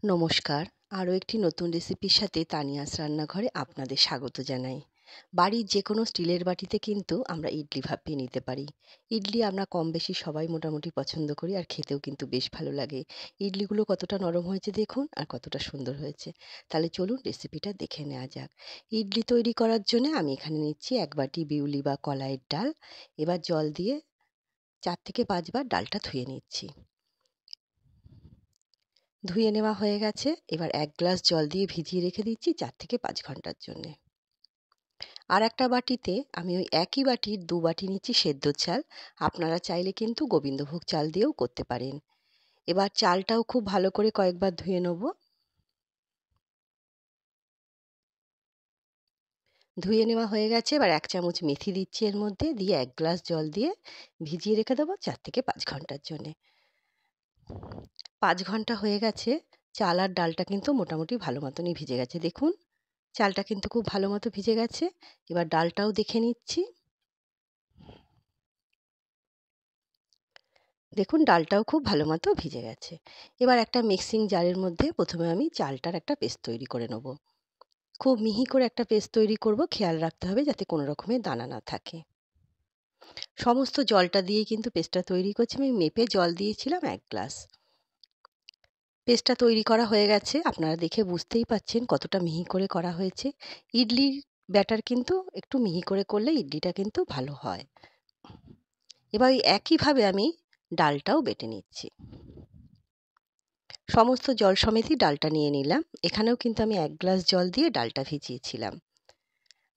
নমস্কার। আরও একটি নতুন রেসিপির সাথে তানিয়াস রান্নাঘরে আপনাদের স্বাগত জানাই। বাড়ির যে কোনো স্টিলের বাটিতে কিন্তু আমরা ইডলি ভাপিয়ে নিতে পারি। ইডলি আমরা কম বেশি সবাই মোটামুটি পছন্দ করি, আর খেতেও কিন্তু বেশ ভালো লাগে। ইডলিগুলো কতটা নরম হয়েছে দেখুন, আর কতটা সুন্দর হয়েছে। তাহলে চলুন রেসিপিটা দেখে নেওয়া যাক। ইডলি তৈরি করার জন্য আমি এখানে নিচ্ছি 1 বাটি বিউলি বা কলাইয়ের ডাল। এবার জল দিয়ে 4 থেকে 5 বার ডালটা ধুয়ে নিচ্ছি। ধুয়ে নেওয়া হয়ে গেছে। এবার 1 গ্লাস জল দিয়ে ভিজিয়ে রেখে দিচ্ছি 4 থেকে 5 ঘন্টার জন্যে। আর একটা বাটিতে আমি ওই একই বাটির 2 বাটি নিচ্ছি সেদ্ধ চাল। আপনারা চাইলে কিন্তু গোবিন্দভোগ চাল দিয়েও করতে পারেন। এবার চালটাও খুব ভালো করে কয়েকবার ধুয়ে নেব। ধুয়ে নেওয়া হয়ে গেছে। এবার 1 চামচ মেথি দিচ্ছি এর মধ্যে, দিয়ে 1 গ্লাস জল দিয়ে ভিজিয়ে রেখে দেবো 4 থেকে 5 ঘন্টার জন্যে। 5 ঘন্টা হয়ে গেছে। চাল আর ডালটা কিন্তু মোটামুটি ভালো মতনই ভিজে গেছে। দেখুন, চালটা কিন্তু খুব ভালো মতো ভিজে গেছে। এবার ডালটাও দেখে নিচ্ছি। দেখুন, ডালটাও খুব ভালো মতো ভিজে গেছে। এবার একটা মিক্সিং জারের মধ্যে প্রথমে আমি চালটার একটা পেস্ট তৈরি করে নেব। খুব মিহি করে একটা পেস্ট তৈরি করব। খেয়াল রাখতে হবে যাতে কোনো রকমের দানা না থাকে। সমস্ত জলটা দিয়েই কিন্তু পেস্টটা তৈরি করছি। আমি মেপে জল দিয়েছিলাম 1 গ্লাস। পেস্টটা তৈরি করা হয়ে গেছে। আপনারা দেখে বুঝতেই পাচ্ছেন কতটা মিহি করে করা হয়েছে। ইডলির ব্যাটার কিন্তু একটু মিহি করে করলে ইডলিটা কিন্তু ভালো হয়। এবার ওই একইভাবে আমি ডালটাও বেটে নিচ্ছি। সমস্ত জল সমেতই ডালটা নিয়ে নিলাম। এখানেও কিন্তু আমি 1 গ্লাস জল দিয়ে ডালটা ভিজিয়েছিলাম।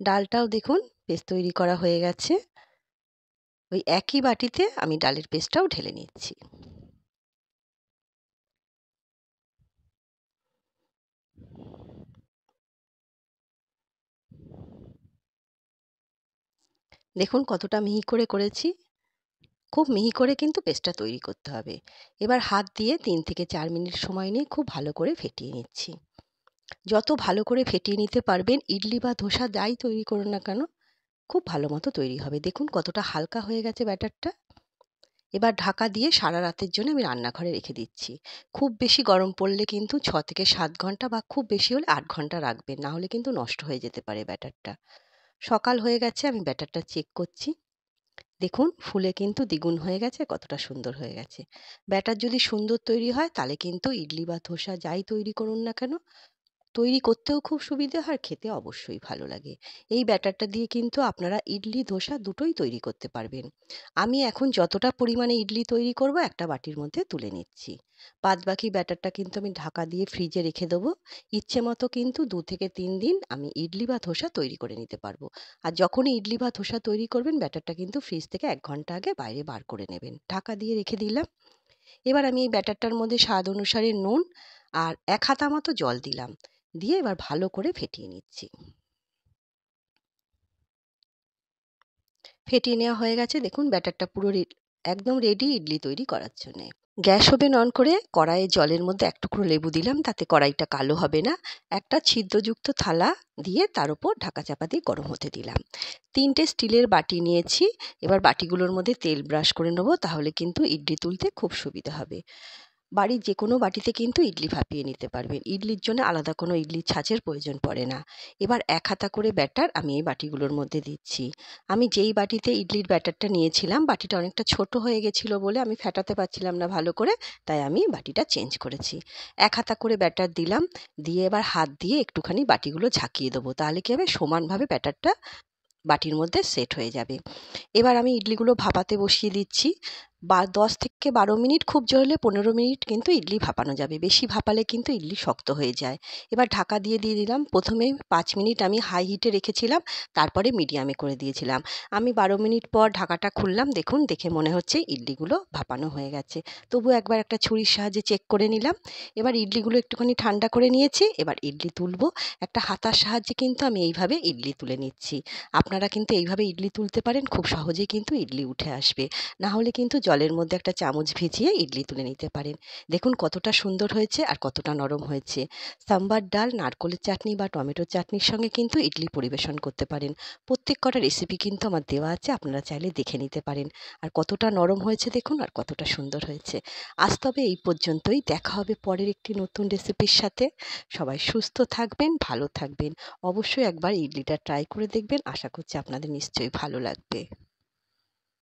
ডালটাও দেখুন পেস্ট তৈরি করা হয়ে গেছে। ওই একই বাটিতে আমি ডালের পেস্টটাও ঢেলে নিচ্ছি। দেখুন কতটা মিহি করে করেছি। খুব মিহি করে কিন্তু পেস্টটা তৈরি করতে হবে। এবার হাত দিয়ে 3 থেকে 4 মিনিট সময় নিয়ে খুব ভালো করে ফেটিয়ে নিচ্ছি। যত ভালো করে ফেটিয়ে নিতে পারবেন, ইডলি বা ধোসা যাই তৈরি করুন না কেন, খুব ভালো মতো তৈরি হবে। দেখুন কতটা হালকা হয়ে গেছে ব্যাটারটা। এবার ঢাকা দিয়ে সারা রাতের জন্য আমি রান্নাঘরে রেখে দিচ্ছি। খুব বেশি গরম পড়লে কিন্তু 6 থেকে 7 ঘন্টা, বা খুব বেশি হলে 8 ঘন্টা রাখবেন, না হলে কিন্তু নষ্ট হয়ে যেতে পারে ব্যাটারটা। সকাল হয়ে গেছে, আমি ব্যাটারটা চেক করছি। দেখুন ফুলে কিন্তু দ্বিগুণ হয়ে গেছে, কতটা সুন্দর হয়ে গেছে। ব্যাটার যদি সুন্দর তৈরি হয় তাহলে কিন্তু ইডলি বা ধোসা যাই তৈরি করুন না কেন, তৈরি করতেও খুব সুবিধে হয়, খেতে অবশ্যই ভালো লাগে। এই ব্যাটারটা দিয়ে কিন্তু আপনারা ইডলি ধোসা দুটোই তৈরি করতে পারবেন। আমি এখন যতটা পরিমাণে ইডলি তৈরি করব একটা বাটির মধ্যে তুলে নিচ্ছি। বাদ বাকি ব্যাটারটা কিন্তু আমি ঢাকা দিয়ে ফ্রিজে রেখে দেবো। ইচ্ছে মতো কিন্তু 2 থেকে 3 দিন আমি ইডলি বা ধোসা তৈরি করে নিতে পারবো। আর যখনই ইডলি বা ধোসা তৈরি করবেন, ব্যাটারটা কিন্তু ফ্রিজ থেকে 1 ঘন্টা আগে বাইরে বার করে নেবেন। ঢাকা দিয়ে রেখে দিলাম। এবার আমি এই ব্যাটারটার মধ্যে স্বাদ অনুসারে নুন আর 1 হাতা মতো জল দিলাম। দিয়ে এবার ভালো করে ফেটিয়ে নিচ্ছি। ফেটিয়ে নেওয়া হয়ে গেছে। দেখুন ব্যাটারটা পুরো একদম রেডি ইডলি তৈরি করার জন্যে। গ্যাস ওভেন অন করে কড়াইয়ে জলের মধ্যে 1 টুকরো লেবু দিলাম, তাতে কড়াইটা কালো হবে না। একটা ছিদ্রযুক্ত থালা দিয়ে তার উপর ঢাকা চাপা দিয়ে গরম হতে দিলাম। 3টে স্টিলের বাটি নিয়েছি। এবার বাটিগুলোর মধ্যে তেল ব্রাশ করে নেব, তাহলে কিন্তু ইডলি তুলতে খুব সুবিধা হবে। বাড়ির যে কোনো বাটিতে কিন্তু ইডলি ভাপিয়ে নিতে পারবেন। ইডলির জন্য আলাদা কোনো ইডলির ছাঁচের প্রয়োজন পড়ে না। এবার 1 হাতা করে ব্যাটার আমি এই বাটিগুলোর মধ্যে দিচ্ছি। আমি যেই বাটিতে ইডলির ব্যাটারটা নিয়েছিলাম, বাটিটা অনেকটা ছোট হয়ে গেছিলো বলে আমি ফেটাতে পারছিলাম না ভালো করে, তাই আমি বাটিটা চেঞ্জ করেছি। 1 হাতা করে ব্যাটার দিলাম, দিয়ে এবার হাত দিয়ে একটুখানি বাটিগুলো ঝাঁকিয়ে দেবো। তাহলে কি হবে, সমানভাবে ব্যাটারটা বাটির মধ্যে সেট হয়ে যাবে। এবার আমি ইডলিগুলো ভাপাতে বসিয়ে দিচ্ছি। 10 থেকে 12 মিনিট, খুব জোর হলে 15 মিনিট কিন্তু ইডলি ভাপানো যাবে। বেশি ভাপালে কিন্তু ইডলি শক্ত হয়ে যায়। এবার ঢাকা দিয়ে দিলাম। প্রথমে 5 মিনিট আমি হাই হিটে রেখেছিলাম, তারপরে মিডিয়ামে করে দিয়েছিলাম। আমি 12 মিনিট পর ঢাকাটা খুললাম। দেখুন, দেখে মনে হচ্ছে ইডলিগুলো ভাপানো হয়ে গেছে। তবু একবার একটা ছুরির সাহায্যে চেক করে নিলাম। এবার ইডলিগুলো একটুখানি ঠান্ডা করে নিয়েছি। এবার ইডলি তুলবো। একটা হাতার সাহায্যে কিন্তু আমি এইভাবে ইডলি তুলে নিচ্ছি। আপনারা কিন্তু এইভাবে ইডলি তুলতে পারেন, খুব সহজেই কিন্তু ইডলি উঠে আসবে। না হলে কিন্তু জলের মধ্যে একটা চামচ ভিজিয়ে ইডলি তুলে নিতে পারেন। দেখুন কতটা সুন্দর হয়েছে আর কতটা নরম হয়েছে। সাম্বার ডাল, নারকোলের চাটনি বা টমেটোর চাটনির সঙ্গে কিন্তু ইডলি পরিবেশন করতে পারেন। প্রত্যেক কটা রেসিপি কিন্তু আমার দেওয়া আছে, আপনারা চাইলে দেখে নিতে পারেন। আর কতটা নরম হয়েছে দেখুন, আর কতটা সুন্দর হয়েছে। আজ তবে এই পর্যন্তই, দেখা হবে পরের একটি নতুন রেসিপির সাথে। সবাই সুস্থ থাকবেন, ভালো থাকবেন। অবশ্যই একবার ইডলিটা ট্রাই করে দেখবেন, আশা করছি আপনাদের নিশ্চয়ই ভালো লাগবে।